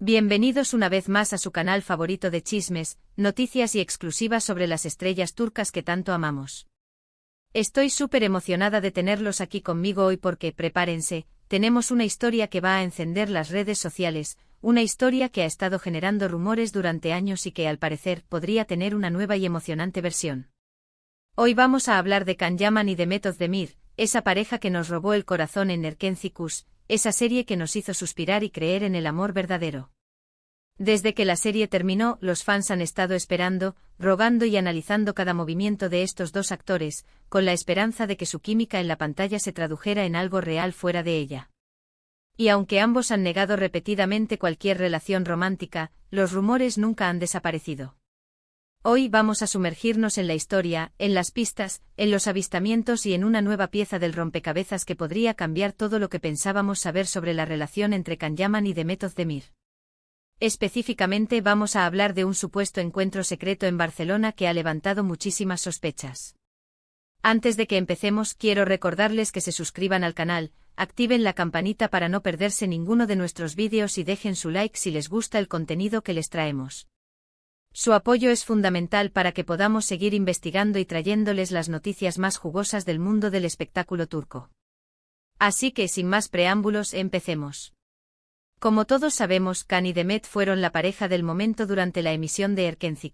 Bienvenidos una vez más a su canal favorito de chismes, noticias y exclusivas sobre las estrellas turcas que tanto amamos. Estoy súper emocionada de tenerlos aquí conmigo hoy porque, prepárense, tenemos una historia que va a encender las redes sociales, una historia que ha estado generando rumores durante años y que al parecer podría tener una nueva y emocionante versión. Hoy vamos a hablar de Can Yaman y Demet Özdemir, esa pareja que nos robó el corazón en Erkenci, esa serie que nos hizo suspirar y creer en el amor verdadero. Desde que la serie terminó, los fans han estado esperando, rogando y analizando cada movimiento de estos dos actores, con la esperanza de que su química en la pantalla se tradujera en algo real fuera de ella. Y aunque ambos han negado repetidamente cualquier relación romántica, los rumores nunca han desaparecido. Hoy vamos a sumergirnos en la historia, en las pistas, en los avistamientos y en una nueva pieza del rompecabezas que podría cambiar todo lo que pensábamos saber sobre la relación entre Can Yaman y Demet Özdemir. Específicamente vamos a hablar de un supuesto encuentro secreto en Barcelona que ha levantado muchísimas sospechas. Antes de que empecemos, quiero recordarles que se suscriban al canal, activen la campanita para no perderse ninguno de nuestros vídeos y dejen su like si les gusta el contenido que les traemos. Su apoyo es fundamental para que podamos seguir investigando y trayéndoles las noticias más jugosas del mundo del espectáculo turco. Así que sin más preámbulos, empecemos. Como todos sabemos, Can y Demet fueron la pareja del momento durante la emisión de Erkenci.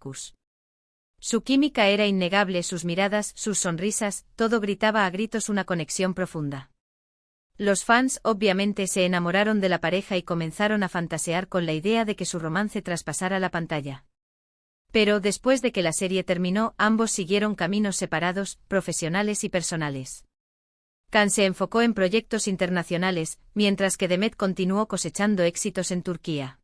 Su química era innegable, sus miradas, sus sonrisas, todo gritaba a gritos una conexión profunda. Los fans obviamente se enamoraron de la pareja y comenzaron a fantasear con la idea de que su romance traspasara la pantalla. Pero después de que la serie terminó, ambos siguieron caminos separados, profesionales y personales. Can se enfocó en proyectos internacionales, mientras que Demet continuó cosechando éxitos en Turquía.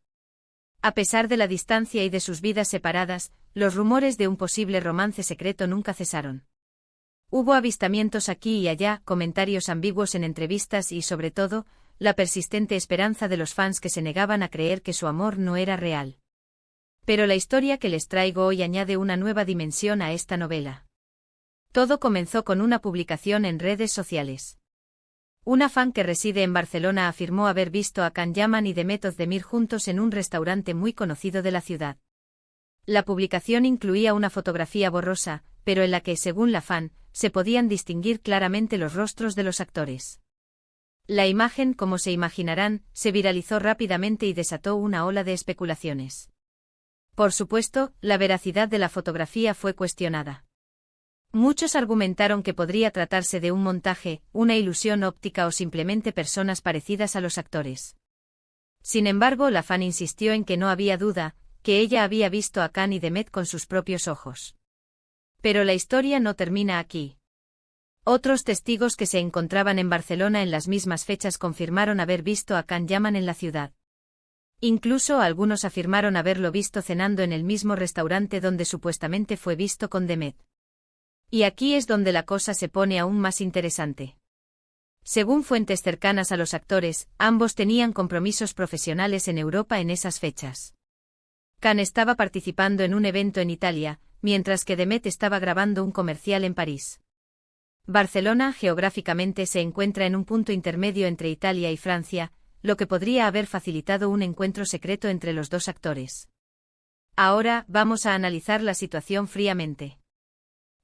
A pesar de la distancia y de sus vidas separadas, los rumores de un posible romance secreto nunca cesaron. Hubo avistamientos aquí y allá, comentarios ambiguos en entrevistas y, sobre todo, la persistente esperanza de los fans que se negaban a creer que su amor no era real. Pero la historia que les traigo hoy añade una nueva dimensión a esta novela. Todo comenzó con una publicación en redes sociales. Una fan que reside en Barcelona afirmó haber visto a Can Yaman y Demet Özdemir juntos en un restaurante muy conocido de la ciudad. La publicación incluía una fotografía borrosa, pero en la que, según la fan, se podían distinguir claramente los rostros de los actores. La imagen, como se imaginarán, se viralizó rápidamente y desató una ola de especulaciones. Por supuesto, la veracidad de la fotografía fue cuestionada. Muchos argumentaron que podría tratarse de un montaje, una ilusión óptica o simplemente personas parecidas a los actores. Sin embargo, la fan insistió en que no había duda, que ella había visto a Can y Demet con sus propios ojos. Pero la historia no termina aquí. Otros testigos que se encontraban en Barcelona en las mismas fechas confirmaron haber visto a Can Yaman en la ciudad. Incluso algunos afirmaron haberlo visto cenando en el mismo restaurante donde supuestamente fue visto con Demet. Y aquí es donde la cosa se pone aún más interesante. Según fuentes cercanas a los actores, ambos tenían compromisos profesionales en Europa en esas fechas. Can estaba participando en un evento en Italia, mientras que Demet estaba grabando un comercial en París. Barcelona geográficamente se encuentra en un punto intermedio entre Italia y Francia, lo que podría haber facilitado un encuentro secreto entre los dos actores. Ahora vamos a analizar la situación fríamente.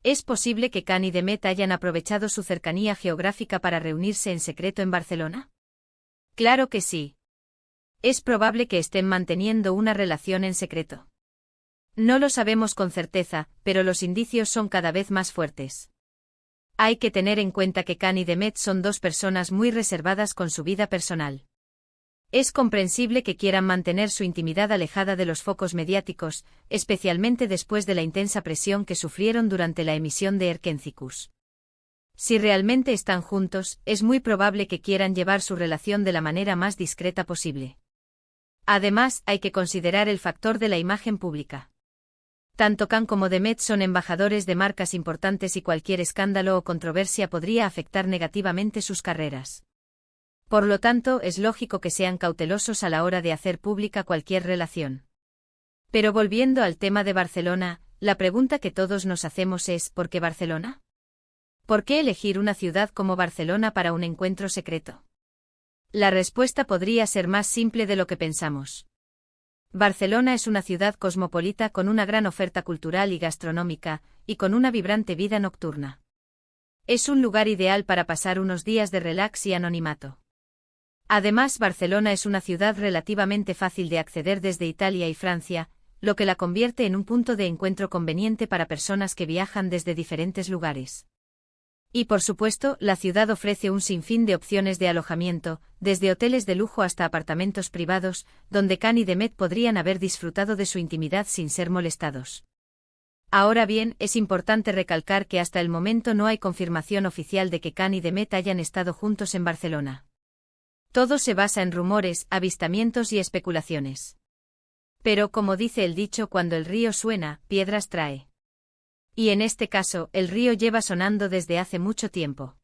¿Es posible que Can y Demet hayan aprovechado su cercanía geográfica para reunirse en secreto en Barcelona? Claro que sí. Es probable que estén manteniendo una relación en secreto. No lo sabemos con certeza, pero los indicios son cada vez más fuertes. Hay que tener en cuenta que Can y Demet son dos personas muy reservadas con su vida personal. Es comprensible que quieran mantener su intimidad alejada de los focos mediáticos, especialmente después de la intensa presión que sufrieron durante la emisión de Erkenci. Si realmente están juntos, es muy probable que quieran llevar su relación de la manera más discreta posible. Además, hay que considerar el factor de la imagen pública. Tanto Can como Demet son embajadores de marcas importantes y cualquier escándalo o controversia podría afectar negativamente sus carreras. Por lo tanto, es lógico que sean cautelosos a la hora de hacer pública cualquier relación. Pero volviendo al tema de Barcelona, la pregunta que todos nos hacemos es ¿por qué Barcelona? ¿Por qué elegir una ciudad como Barcelona para un encuentro secreto? La respuesta podría ser más simple de lo que pensamos. Barcelona es una ciudad cosmopolita con una gran oferta cultural y gastronómica, y con una vibrante vida nocturna. Es un lugar ideal para pasar unos días de relax y anonimato. Además, Barcelona es una ciudad relativamente fácil de acceder desde Italia y Francia, lo que la convierte en un punto de encuentro conveniente para personas que viajan desde diferentes lugares. Y por supuesto, la ciudad ofrece un sinfín de opciones de alojamiento, desde hoteles de lujo hasta apartamentos privados, donde Can y Demet podrían haber disfrutado de su intimidad sin ser molestados. Ahora bien, es importante recalcar que hasta el momento no hay confirmación oficial de que Can y Demet hayan estado juntos en Barcelona. Todo se basa en rumores, avistamientos y especulaciones. Pero como dice el dicho, cuando el río suena, piedras trae. Y en este caso, el río lleva sonando desde hace mucho tiempo.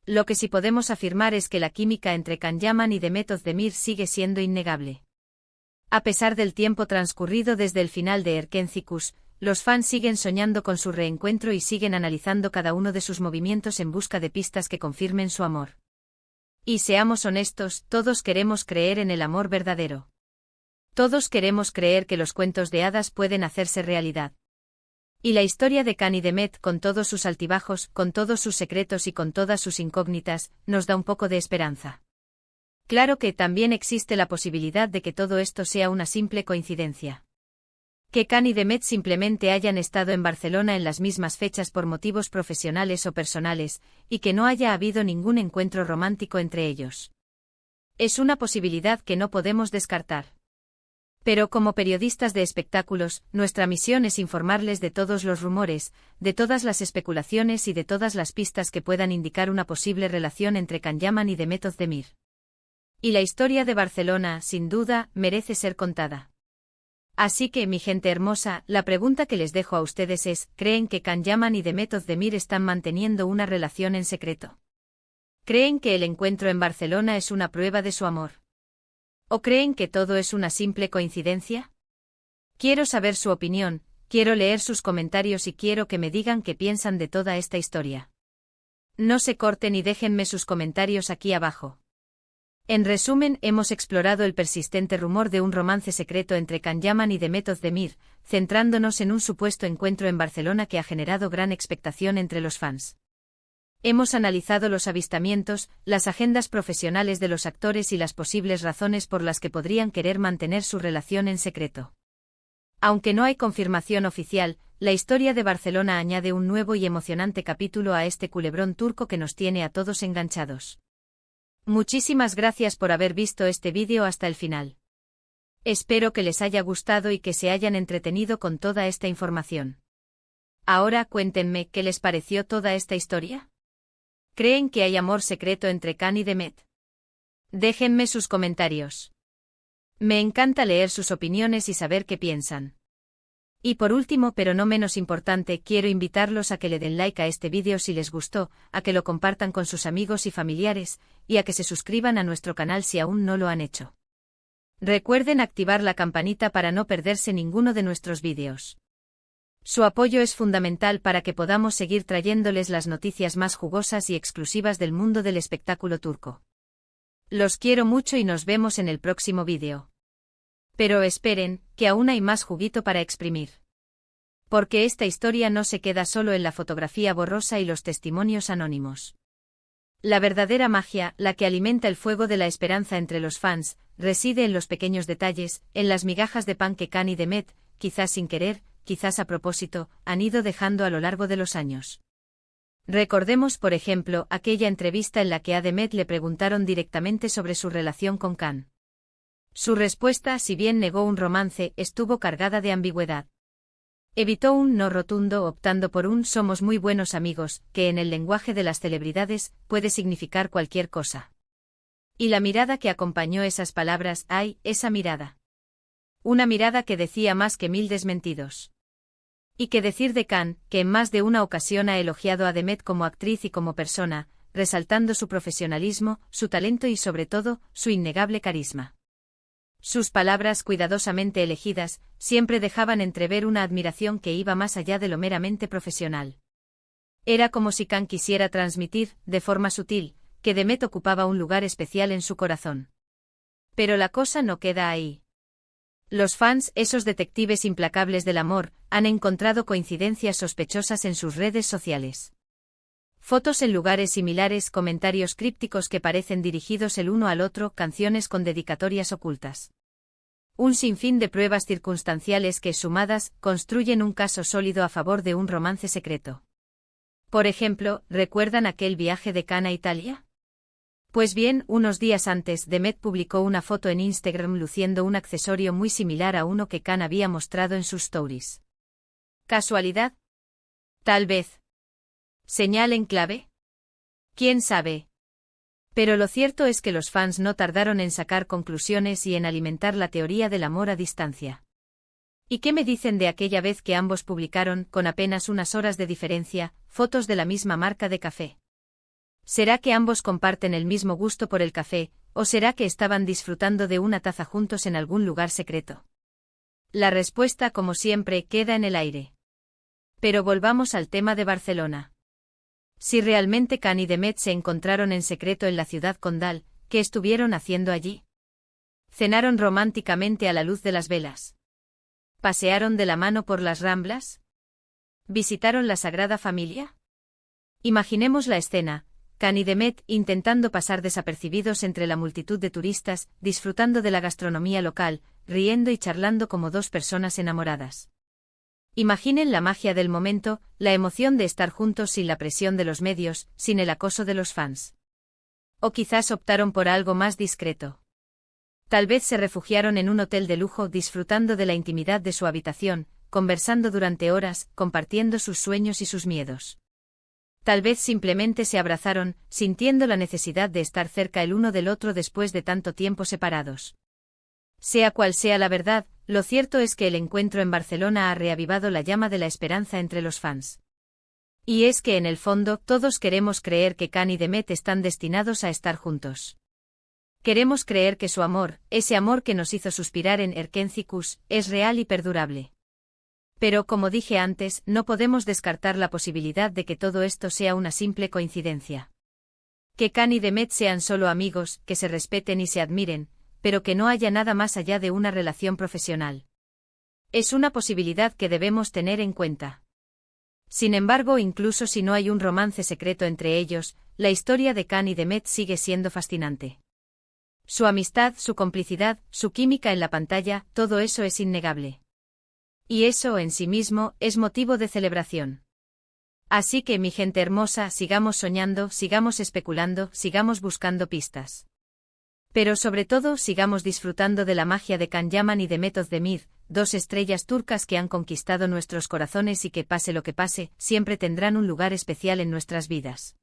Lo que sí podemos afirmar es que la química entre Can Yaman y Demet Özdemir sigue siendo innegable. A pesar del tiempo transcurrido desde el final de Erkencikus, los fans siguen soñando con su reencuentro y siguen analizando cada uno de sus movimientos en busca de pistas que confirmen su amor. Y seamos honestos, todos queremos creer en el amor verdadero. Todos queremos creer que los cuentos de hadas pueden hacerse realidad. Y la historia de Can y Demet, con todos sus altibajos, con todos sus secretos y con todas sus incógnitas, nos da un poco de esperanza. Claro que también existe la posibilidad de que todo esto sea una simple coincidencia. Que Can y Demet simplemente hayan estado en Barcelona en las mismas fechas por motivos profesionales o personales, y que no haya habido ningún encuentro romántico entre ellos. Es una posibilidad que no podemos descartar. Pero como periodistas de espectáculos, nuestra misión es informarles de todos los rumores, de todas las especulaciones y de todas las pistas que puedan indicar una posible relación entre Can Yaman y Demet Özdemir. Y la historia de Barcelona, sin duda, merece ser contada. Así que, mi gente hermosa, la pregunta que les dejo a ustedes es, ¿creen que Can Yaman y Demet Özdemir están manteniendo una relación en secreto? ¿Creen que el encuentro en Barcelona es una prueba de su amor? ¿O creen que todo es una simple coincidencia? Quiero saber su opinión, quiero leer sus comentarios y quiero que me digan qué piensan de toda esta historia. No se corten y déjenme sus comentarios aquí abajo. En resumen, hemos explorado el persistente rumor de un romance secreto entre Can Yaman y Demet Özdemir, centrándonos en un supuesto encuentro en Barcelona que ha generado gran expectación entre los fans. Hemos analizado los avistamientos, las agendas profesionales de los actores y las posibles razones por las que podrían querer mantener su relación en secreto. Aunque no hay confirmación oficial, la historia de Barcelona añade un nuevo y emocionante capítulo a este culebrón turco que nos tiene a todos enganchados. Muchísimas gracias por haber visto este vídeo hasta el final. Espero que les haya gustado y que se hayan entretenido con toda esta información. Ahora cuéntenme qué les pareció toda esta historia. ¿Creen que hay amor secreto entre Can y Demet? Déjenme sus comentarios. Me encanta leer sus opiniones y saber qué piensan. Y por último, pero no menos importante, quiero invitarlos a que le den like a este vídeo si les gustó, a que lo compartan con sus amigos y familiares, y a que se suscriban a nuestro canal si aún no lo han hecho. Recuerden activar la campanita para no perderse ninguno de nuestros vídeos. Su apoyo es fundamental para que podamos seguir trayéndoles las noticias más jugosas y exclusivas del mundo del espectáculo turco. Los quiero mucho y nos vemos en el próximo vídeo. Pero esperen, que aún hay más juguito para exprimir. Porque esta historia no se queda solo en la fotografía borrosa y los testimonios anónimos. La verdadera magia, la que alimenta el fuego de la esperanza entre los fans, reside en los pequeños detalles, en las migajas de pan que Can y Demet, quizás sin querer, quizás a propósito, han ido dejando a lo largo de los años. Recordemos, por ejemplo, aquella entrevista en la que a Demet le preguntaron directamente sobre su relación con Can. Su respuesta, si bien negó un romance, estuvo cargada de ambigüedad. Evitó un no rotundo optando por un somos muy buenos amigos, que en el lenguaje de las celebridades, puede significar cualquier cosa. Y la mirada que acompañó esas palabras, ¡ay, esa mirada! Una mirada que decía más que 1000 desmentidos. Y qué decir de Can, que en más de una ocasión ha elogiado a Demet como actriz y como persona, resaltando su profesionalismo, su talento y sobre todo, su innegable carisma. Sus palabras cuidadosamente elegidas, siempre dejaban entrever una admiración que iba más allá de lo meramente profesional. Era como si Can quisiera transmitir, de forma sutil, que Demet ocupaba un lugar especial en su corazón. Pero la cosa no queda ahí. Los fans, esos detectives implacables del amor, han encontrado coincidencias sospechosas en sus redes sociales. Fotos en lugares similares, comentarios crípticos que parecen dirigidos el uno al otro, canciones con dedicatorias ocultas. Un sinfín de pruebas circunstanciales que, sumadas, construyen un caso sólido a favor de un romance secreto. Por ejemplo, ¿recuerdan aquel viaje de Khan a Italia? Pues bien, unos días antes, Demet publicó una foto en Instagram luciendo un accesorio muy similar a uno que Khan había mostrado en sus stories. ¿Casualidad? Tal vez. ¿Señal en clave? ¿Quién sabe? Pero lo cierto es que los fans no tardaron en sacar conclusiones y en alimentar la teoría del amor a distancia. ¿Y qué me dicen de aquella vez que ambos publicaron, con apenas unas horas de diferencia, fotos de la misma marca de café? ¿Será que ambos comparten el mismo gusto por el café, o será que estaban disfrutando de una taza juntos en algún lugar secreto? La respuesta, como siempre, queda en el aire. Pero volvamos al tema de Barcelona. Si realmente Khan y Demet se encontraron en secreto en la ciudad condal, ¿qué estuvieron haciendo allí? ¿Cenaron románticamente a la luz de las velas? ¿Pasearon de la mano por las Ramblas? ¿Visitaron la Sagrada Familia? Imaginemos la escena. Khan y Demet, intentando pasar desapercibidos entre la multitud de turistas, disfrutando de la gastronomía local, riendo y charlando como dos personas enamoradas. Imaginen la magia del momento, la emoción de estar juntos sin la presión de los medios, sin el acoso de los fans. O quizás optaron por algo más discreto. Tal vez se refugiaron en un hotel de lujo disfrutando de la intimidad de su habitación, conversando durante horas, compartiendo sus sueños y sus miedos. Tal vez simplemente se abrazaron, sintiendo la necesidad de estar cerca el uno del otro después de tanto tiempo separados. Sea cual sea la verdad, lo cierto es que el encuentro en Barcelona ha reavivado la llama de la esperanza entre los fans. Y es que en el fondo todos queremos creer que Khan y Demet están destinados a estar juntos. Queremos creer que su amor, ese amor que nos hizo suspirar en Erkentzikos, es real y perdurable. Pero como dije antes, no podemos descartar la posibilidad de que todo esto sea una simple coincidencia. Que Khan y Demet sean solo amigos, que se respeten y se admiren, pero que no haya nada más allá de una relación profesional. Es una posibilidad que debemos tener en cuenta. Sin embargo, incluso si no hay un romance secreto entre ellos, la historia de Khan y Demet sigue siendo fascinante. Su amistad, su complicidad, su química en la pantalla, todo eso es innegable. Y eso en sí mismo es motivo de celebración. Así que mi gente hermosa, sigamos soñando, sigamos especulando, sigamos buscando pistas. Pero sobre todo sigamos disfrutando de la magia de Can Yaman y de Demet Özdemir, dos estrellas turcas que han conquistado nuestros corazones y que pase lo que pase, siempre tendrán un lugar especial en nuestras vidas.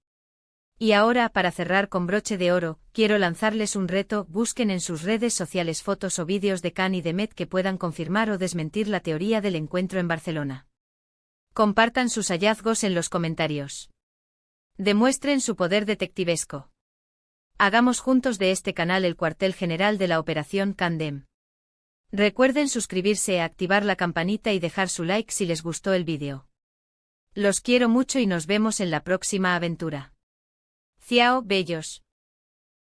Y ahora, para cerrar con broche de oro, quiero lanzarles un reto: busquen en sus redes sociales fotos o vídeos de Khan y Demet que puedan confirmar o desmentir la teoría del encuentro en Barcelona. Compartan sus hallazgos en los comentarios. Demuestren su poder detectivesco. Hagamos juntos de este canal el cuartel general de la Operación Kandem. Recuerden suscribirse, activar la campanita y dejar su like si les gustó el vídeo. Los quiero mucho y nos vemos en la próxima aventura. Ciao, bellos.